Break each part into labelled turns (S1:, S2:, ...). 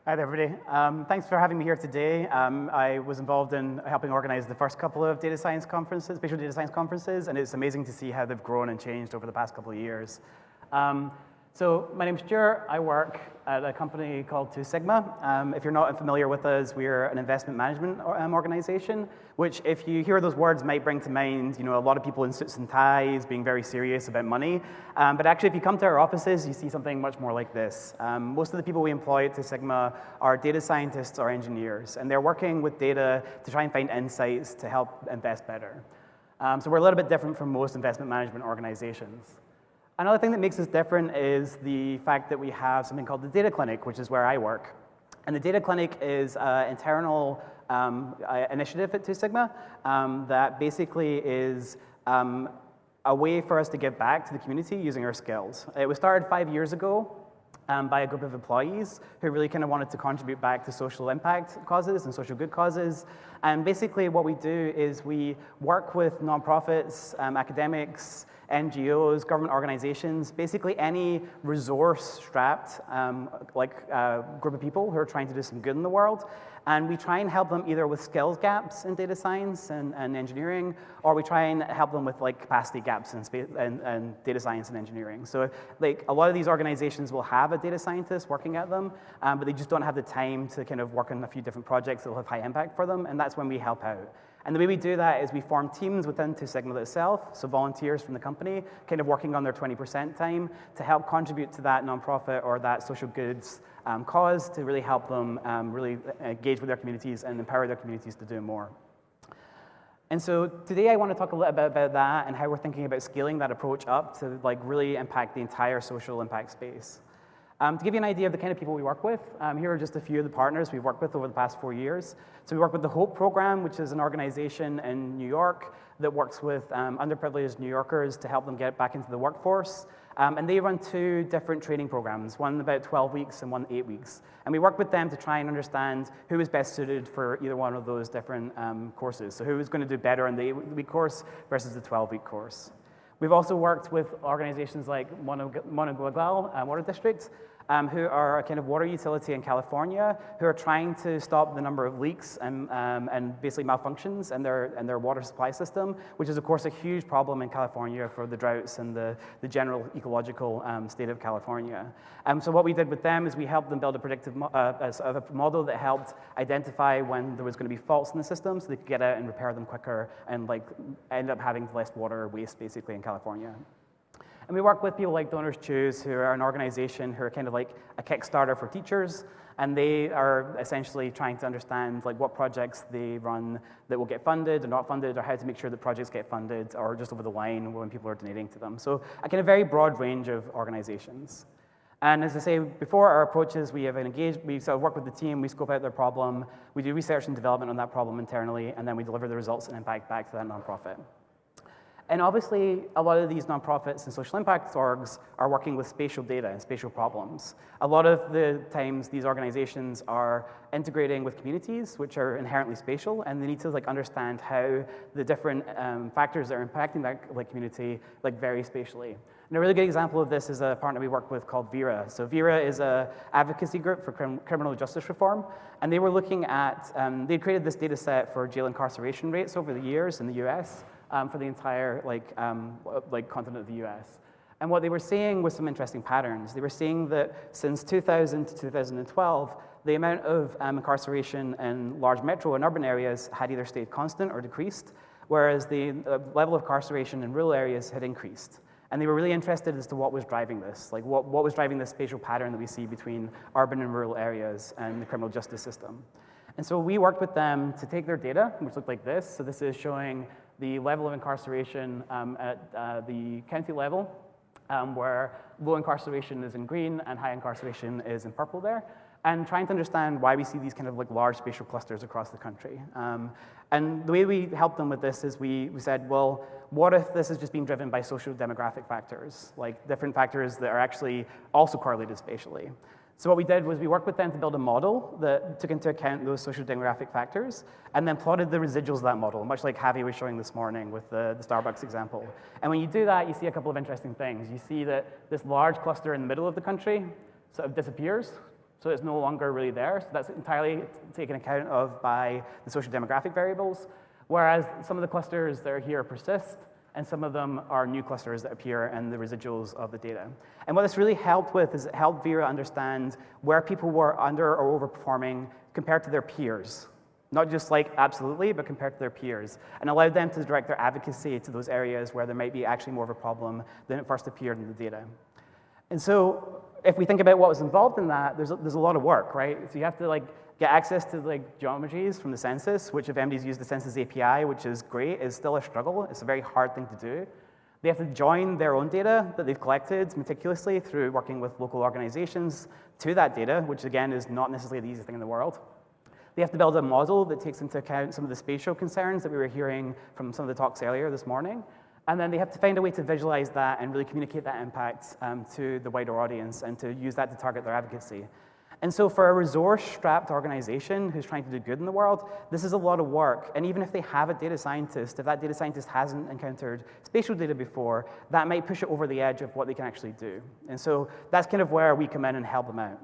S1: Hi there, everybody. Thanks for having me here today. I was involved in helping organize the first couple of data science conferences, spatial data science conferences, and it's amazing to see how they've grown and changed over the past couple of years. So my name's Stuart. I work at a company called 2 Sigma. If you're not familiar with us, we're an investment management organization, which if you hear those words might bring to mind, a lot of people in suits and ties being very serious about money. But actually, if you come to our offices, you see something much more like this. Most of the people we employ at 2 Sigma are data scientists or engineers, and they're working with data to try and find insights to help invest better. So we're a little bit different from most investment management organizations. Another thing that makes us different is the fact that we have something called the Data Clinic, which is where I work. And the Data Clinic is an internal initiative at 2 Sigma that basically is a way for us to give back to the community using our skills. It was started 5 years ago by a group of employees who really kind of wanted to contribute back to social impact causes and social good causes. And basically what we do is we work with nonprofits, academics, NGOs, government organizations, basically any resource-strapped group of people who are trying to do some good in the world. And we try and help them either with skills gaps in data science and engineering, or we try and help them with capacity gaps in data science and engineering. So a lot of these organizations will have a data scientist working at them, but they just don't have the time to kind of work on a few different projects that will have high impact for them, and that's when we help out. And the way we do that is we form teams within 2 Sigma itself, so volunteers from the company, kind of working on their 20% time to help contribute to that nonprofit or that social goods cause to really help them really engage with their communities and empower their communities to do more. And so today I want to talk a little bit about that and how we're thinking about scaling that approach up to really impact the entire social impact space. To give you an idea of the kind of people we work with, here are just a few of the partners we've worked with over the past 4 years. So we work with the HOPE program, which is an organization in New York that works with underprivileged New Yorkers to help them get back into the workforce. And they run 2 different training programs, one about 12 weeks and one 8 weeks. And we work with them to try and understand who is best suited for either one of those different courses. So who is going to do better in the 8-week course versus the 12-week course. We've also worked with organizations like Monoglal Water District, who are a kind of water utility in California, who are trying to stop the number of leaks and basically malfunctions in their water supply system, which is, of course, a huge problem in California for the droughts and the general ecological state of California. So what we did with them is we helped them build a predictive model that helped identify when there was going to be faults in the system so they could get out and repair them quicker and end up having less water waste, basically, in California. And we work with people like Donors Choose, who are an organization who are kind of like a Kickstarter for teachers, and they are essentially trying to understand what projects they run that will get funded or not funded, or how to make sure that projects get funded or just over the line when people are donating to them. So a kind of very broad range of organizations. And as I say before, our approaches, we sort of work with the team, we scope out their problem, we do research and development on that problem internally, and then we deliver the results and impact back to that nonprofit. And obviously, a lot of these nonprofits and social impact orgs are working with spatial data and spatial problems. A lot of the times, these organizations are integrating with communities, which are inherently spatial, and they need to understand how the different factors that are impacting that community vary spatially. And a really good example of this is a partner we work with called Vera. So Vera is an advocacy group for criminal justice reform, and they were looking at, they created this data set for jail incarceration rates over the years in the US. For the entire continent of the US. And what they were seeing was some interesting patterns. They were seeing that since 2000 to 2012, the amount of incarceration in large metro and urban areas had either stayed constant or decreased, whereas the level of incarceration in rural areas had increased. And they were really interested as to what was driving this, what was driving this spatial pattern that we see between urban and rural areas and the criminal justice system. And so we worked with them to take their data, which looked like this. So this is showing the level of incarceration at the county level, where low incarceration is in green and high incarceration is in purple there, and trying to understand why we see these kind of large spatial clusters across the country. And the way we helped them with this is we said, well, what if this is just being driven by social demographic factors, different factors that are actually also correlated spatially? So what we did was we worked with them to build a model that took into account those social demographic factors and then plotted the residuals of that model, much like Javi was showing this morning with the Starbucks example. And when you do that, you see a couple of interesting things. You see that this large cluster in the middle of the country sort of disappears So it's no longer really there. So that's entirely taken account of by the social demographic variables, whereas some of the clusters that are here persist, and some of them are new clusters that appear in the residuals of the data. And what this really helped with is it helped Vera understand where people were under or overperforming compared to their peers. Not just like absolutely, but compared to their peers, and allowed them to direct their advocacy to those areas where there might be actually more of a problem than it first appeared in the data. And so if we think about what was involved in that, there's a lot of work, right? So you have to like get access to like geometries from the census, which if anybody's used the census API, which is great, is still a struggle. It's a very hard thing to do. They have to join their own data that they've collected meticulously through working with local organizations to that data, which again is not necessarily the easiest thing in the world. They have to build a model that takes into account some of the spatial concerns that we were hearing from some of the talks earlier this morning. And then they have to find a way to visualize that and really communicate that impact to the wider audience and to use that to target their advocacy. And so for a resource-strapped organization who's trying to do good in the world, this is a lot of work. And even if they have a data scientist, if that data scientist hasn't encountered spatial data before, that might push it over the edge of what they can actually do. And so that's kind of where we come in and help them out.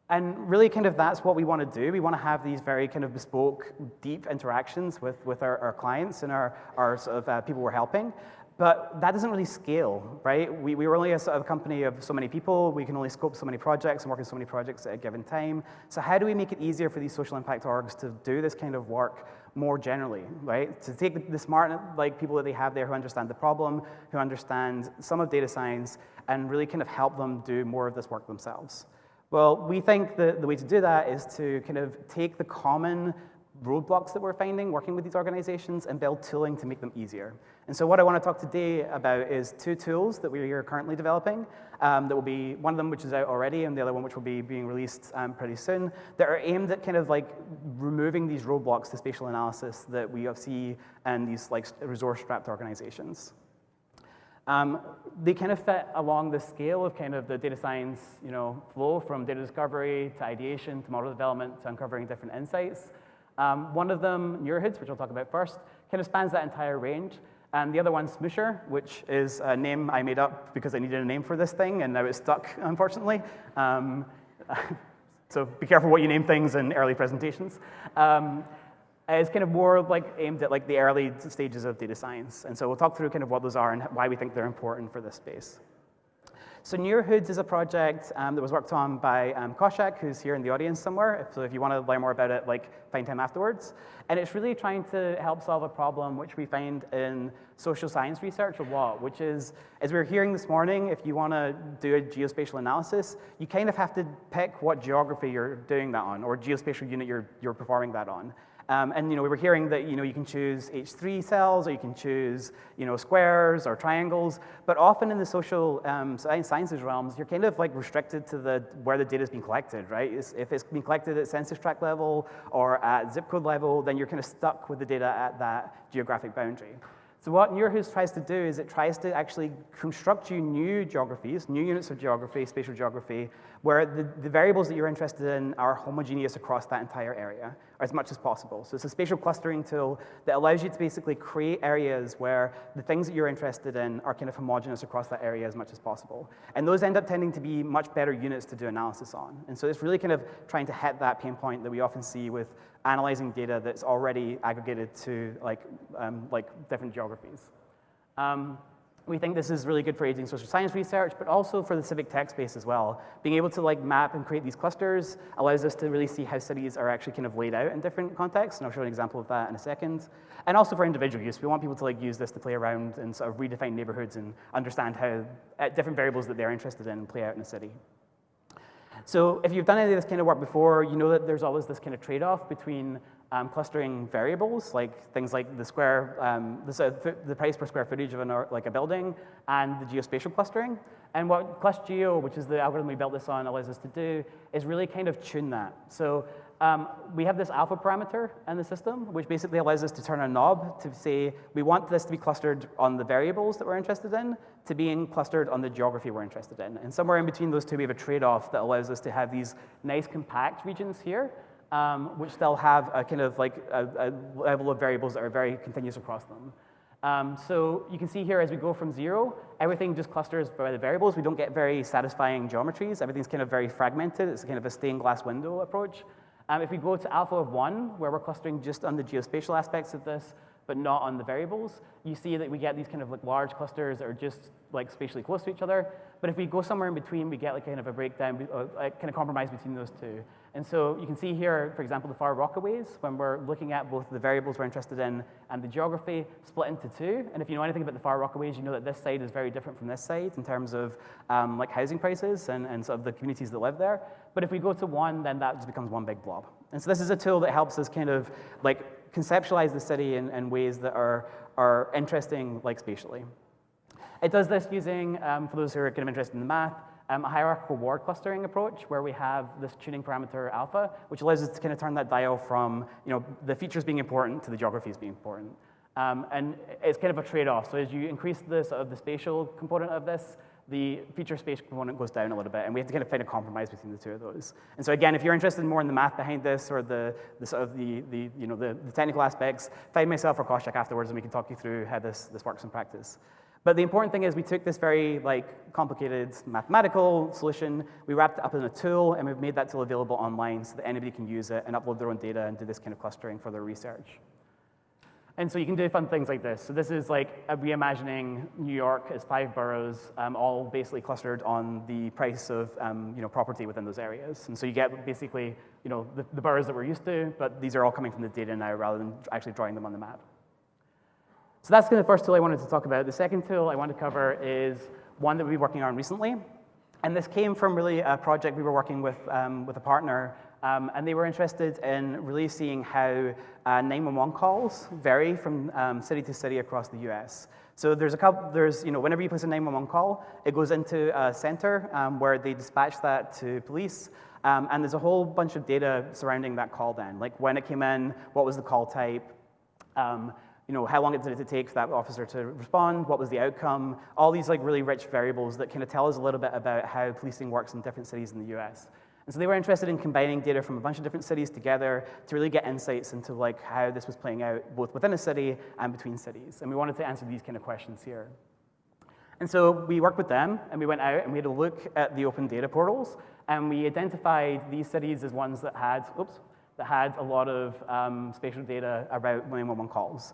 S1: And really kind of that's what we want to do. We want to have these very kind of bespoke, deep interactions with our clients and our sort of people we're helping. But that doesn't really scale, right? We were only a sort of company of so many people. We can only scope so many projects and work on so many projects at a given time. So how do we make it easier for these social impact orgs to do this kind of work more generally, right? To take the smart like people that they have there who understand the problem, who understand some of data science, and really kind of help them do more of this work themselves. Well, we think that the way to do that is to kind of take the common roadblocks that we're finding working with these organizations and build tooling to make them easier. And so what I want to talk today about is two tools that we are currently developing that will be, one of them which is out already and the other one which will be being released pretty soon, that are aimed at kind of like removing these roadblocks to spatial analysis that we see in these like resource-strapped organizations. They kind of fit along the scale of kind of the data science flow from data discovery to ideation to model development to uncovering different insights. One of them, Neurhoods, which I'll talk about first, kind of spans that entire range. And the other one, Smoosher, which is a name I made up because I needed a name for this thing, and now it's stuck, unfortunately. So be careful what you name things in early presentations. It's kind of more like aimed at like the early stages of data science. And so we'll talk through kind of what those are and why we think they're important for this space. So Neurhoods is a project that was worked on by Koshak, who's here in the audience somewhere. So if you want to learn more about it, like find him afterwards. And it's really trying to help solve a problem which we find in social science research a lot, which is, as we were hearing this morning, if you want to do a geospatial analysis, you kind of have to pick what geography you're doing that on, or geospatial unit you're performing that on. And we were hearing that you can choose H3 cells, or you can choose squares or triangles. But often in the social sciences realms, you're kind of like restricted to where the data is being collected, right? If it's being collected at census tract level or at zip code level, then you're kind of stuck with the data at that geographic boundary. So what Neurhoods tries to do is it tries to actually construct you new geographies, new units of geography, spatial geography, where the variables that you're interested in are homogeneous across that entire area, or as much as possible. So it's a spatial clustering tool that allows you to basically create areas where the things that you're interested in are kind of homogeneous across that area as much as possible. And those end up tending to be much better units to do analysis on. And so it's really kind of trying to hit that pain point that we often see with analyzing data that's already aggregated to like different geographies. We think this is really good for aiding social science research, but also for the civic tech space as well. Being able to like map and create these clusters allows us to really see how cities are actually kind of laid out in different contexts, and I'll show an example of that in a second. And also for individual use. We want people to like use this to play around and sort of redefine neighborhoods and understand how different variables that they're interested in play out in a city. So if you've done any of this kind of work before, you know that there's always this kind of trade-off between clustering variables, like things like the square, the price per square footage of a building, and the geospatial clustering. And what ClustGeo, which is the algorithm we built this on, allows us to do is really kind of tune that. So we have this alpha parameter in the system, which basically allows us to turn a knob to say, we want this to be clustered on the variables that we're interested in, to being clustered on the geography we're interested in. And somewhere in between those two, we have a trade-off that allows us to have these nice compact regions here, which they'll have a kind of like a level of variables that are very continuous across them. So you can see here as we go from 0, everything just clusters by the variables. We don't get very satisfying geometries. Everything's kind of very fragmented. It's kind of a stained glass window approach. If we go to alpha of 1, where we're clustering just on the geospatial aspects of this, but not on the variables, you see that we get these kind of like large clusters that are just like spatially close to each other. But if we go somewhere in between, we get like kind of a breakdown, kind of compromise between those two. And so you can see here, for example, the far Rockaways, when we're looking at both the variables we're interested in and the geography, split into two. And if you know anything about the far Rockaways, you know that this side is very different from this side in terms of like housing prices and sort of the communities that live there. But if we go to 1, then that just becomes one big blob. And so this is a tool that helps us kind of like conceptualize the city in ways that are interesting, like spatially. It does this using, for those who are kind of interested in the math, a hierarchical ward clustering approach where we have this tuning parameter alpha, which allows us to kind of turn that dial from the features being important to the geographies being important. And it's kind of a trade-off. So as you increase the spatial component of this, the feature space component goes down a little bit, and we have to kind of find a compromise between the two of those. And so again, if you're interested more in the math behind this or the technical aspects, find myself or Koshak afterwards, and we can talk you through how this works in practice. But the important thing is we took this very complicated mathematical solution, we wrapped it up in a tool, and we've made that tool available online so that anybody can use it and upload their own data and do this kind of clustering for their research. And so you can do fun things like this. So this is like reimagining New York as 5 boroughs, all basically clustered on the price of property within those areas. And so you get basically the boroughs that we're used to, but these are all coming from the data now rather than actually drawing them on the map. So that's kind of the first tool I wanted to talk about. The second tool I want to cover is one that we've been working on recently. And this came from really a project we were working with a partner, and they were interested in really seeing how 911 calls vary from city to city across the US. So whenever you place a 911 call, it goes into a center where they dispatch that to police. And there's a whole bunch of data surrounding that call then, like when it came in, what was the call type, how long did it take for that officer to respond, what was the outcome, all these really rich variables that kind of tell us a little bit about how policing works in different cities in the US. And so they were interested in combining data from a bunch of different cities together to really get insights into how this was playing out both within a city and between cities. And we wanted to answer these kind of questions here. And so we worked with them, and we went out and we had a look at the open data portals, and we identified these cities as ones that had a lot of spatial data about 911 calls.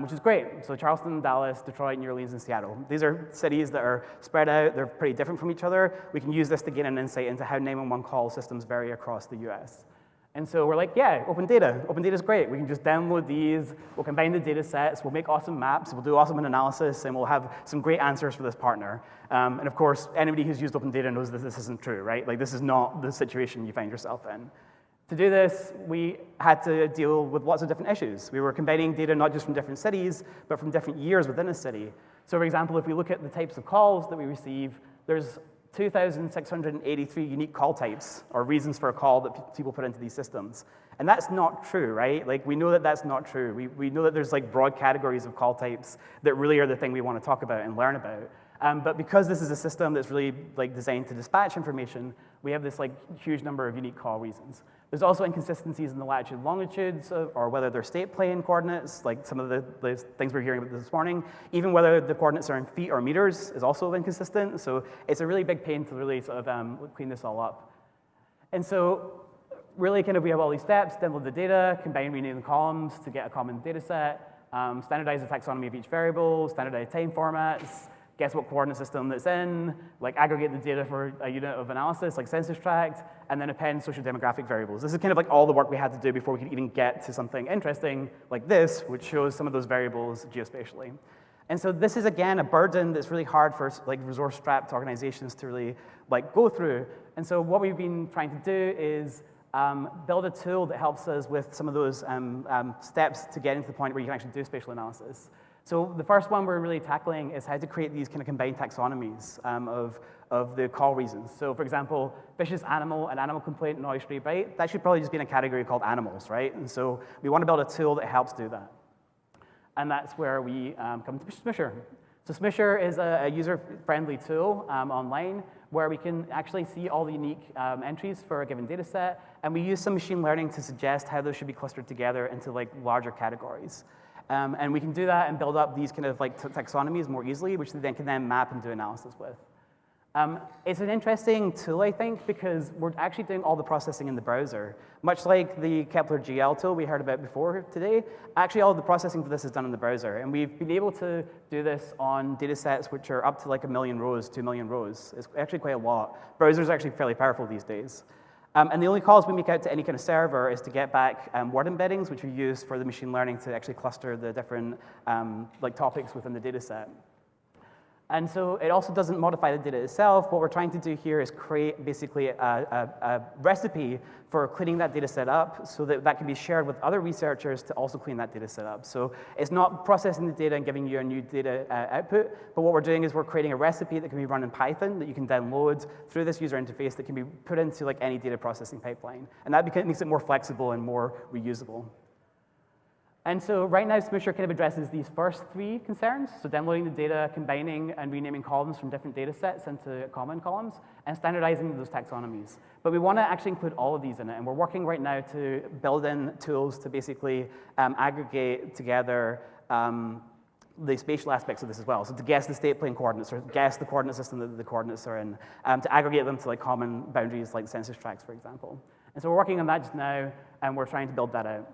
S1: Which is great. So Charleston, Dallas, Detroit, New Orleans, and Seattle. These are cities that are spread out. They're pretty different from each other. We can use this to gain an insight into how 911 call systems vary across the US. And so we're like, yeah, open data. Open data is great. We can just download these. We'll combine the data sets. We'll make awesome maps. We'll do awesome analysis. And we'll have some great answers for this partner. And of course, anybody who's used open data knows that this isn't true, right? This is not the situation you find yourself in. To do this, we had to deal with lots of different issues. We were combining data not just from different cities, but from different years within a city. So for example, if we look at the types of calls that we receive, there's 2,683 unique call types, or reasons for a call that people put into these systems. And that's not true, right? We know that that's not true. We know that there's broad categories of call types that really are the thing we want to talk about and learn about. But because this is a system that's really designed to dispatch information, we have this huge number of unique call reasons. There's also inconsistencies in the latitude and longitudes, or whether they're state plane coordinates, like some of the things we're hearing about this morning. Even whether the coordinates are in feet or meters is also inconsistent. So it's a really big pain to really sort of clean this all up. And so really we have all these steps: download the data, combine rename the columns to get a common data set, standardize the taxonomy of each variable, standardize time formats, guess what coordinate system it's in, aggregate the data for a unit of analysis, like census tract, and then append social demographic variables. This is kind of all the work we had to do before we could even get to something interesting like this, which shows some of those variables geospatially. And so this is, again, a burden that's really hard for resource-strapped organizations to really go through. And so what we've been trying to do is build a tool that helps us with some of those steps to getting to the point where you can actually do spatial analysis. So the first one we're really tackling is how to create these kind of combined taxonomies of the call reasons. So for example, vicious animal and animal complaint and noise street bite, that should probably just be in a category called animals, right? And so we want to build a tool that helps do that. And that's where we come to Smisher. So Smisher is a user-friendly tool online where we can actually see all the unique entries for a given data set, and we use some machine learning to suggest how those should be clustered together into larger categories. And we can do that and build up these kind of like taxonomies more easily, which they then can then map and do analysis with. It's an interesting tool, I think, because we're actually doing all the processing in the browser. Much like the Kepler GL tool we heard about before today, actually all the processing for this is done in the browser. And we've been able to do this on data sets which are up to like 1 million rows, 2 million rows. It's actually quite a lot. Browsers are actually fairly powerful these days. And the only calls we make out to any kind of server is to get back word embeddings, which are used for the machine learning to actually cluster the different like topics within the data set. And so it also doesn't modify the data itself. What we're trying to do here is create basically a recipe for cleaning that data set up so that that can be shared with other researchers to also clean that data set up. So it's not processing the data and giving you a new data output, but what we're doing is we're creating a recipe that can be run in Python that you can download through this user interface that can be put into like any data processing pipeline. And that makes it more flexible and more reusable. And so right now, Smoosher kind of addresses these first 3 concerns, so downloading the data, combining and renaming columns from different data sets into common columns, and standardizing those taxonomies. But we want to actually include all of these in it, and we're working right now to build in tools to basically aggregate together the spatial aspects of this as well. So to guess the state plane coordinates, or guess the coordinate system that the coordinates are in, to aggregate them to like common boundaries like census tracts, for example. And so we're working on that just now, and we're trying to build that out.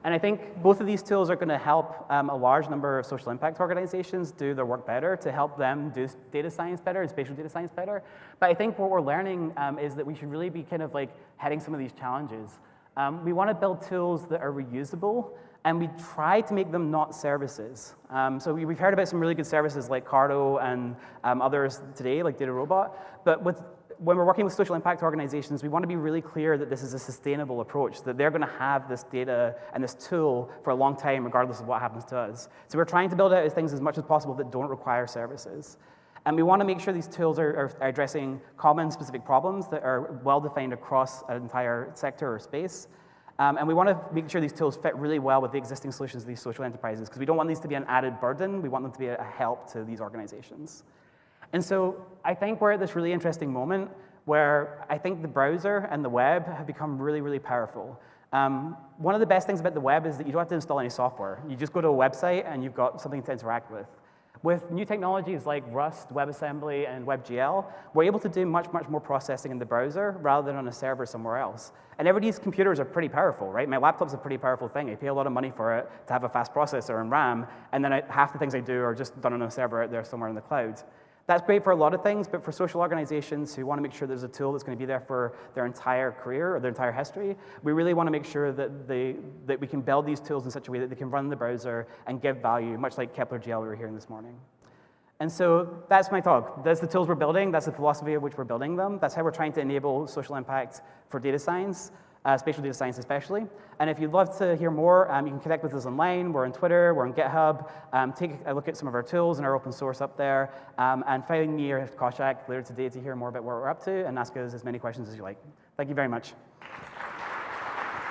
S1: And I think both of these tools are going to help a large number of social impact organizations do their work better, to help them do data science better and spatial data science better. But I think what we're learning is that we should really be kind of like heading some of these challenges. We want to build tools that are reusable, and we try to make them not services. So we've heard about some really good services like Cardo and others today, like DataRobot. But when we're working with social impact organizations, we want to be really clear that this is a sustainable approach, that they're going to have this data and this tool for a long time, regardless of what happens to us. So we're trying to build out things as much as possible that don't require services. And we want to make sure these tools are addressing common specific problems that are well-defined across an entire sector or space. And we want to make sure these tools fit really well with the existing solutions of these social enterprises, because we don't want these to be an added burden. We want them to be a help to these organizations. And so I think we're at this really interesting moment where I think the browser and the web have become really, really powerful. One of the best things about the web is that you don't have to install any software. You just go to a website and you've got something to interact with. With new technologies like Rust, WebAssembly, and WebGL, we're able to do much, much more processing in the browser rather than on a server somewhere else. And everybody's computers are pretty powerful, right? My laptop's a pretty powerful thing. I pay a lot of money for it to have a fast processor and RAM, and then half the things I do are just done on a server out there somewhere in the cloud. That's great for a lot of things, but for social organizations who want to make sure there's a tool that's going to be there for their entire career or their entire history, we really want to make sure that we can build these tools in such a way that they can run in the browser and give value, much like Kepler GL we were hearing this morning. And so that's my talk. That's the tools we're building. That's the philosophy of which we're building them. That's how we're trying to enable social impact for data science, spatial data science especially. And if you'd love to hear more, you can connect with us online. We're on Twitter, we're on GitHub. Take a look at some of our tools and our open source up there. And find me or Koshak later today to hear more about what we're up to and ask us as many questions as you like. Thank you very much.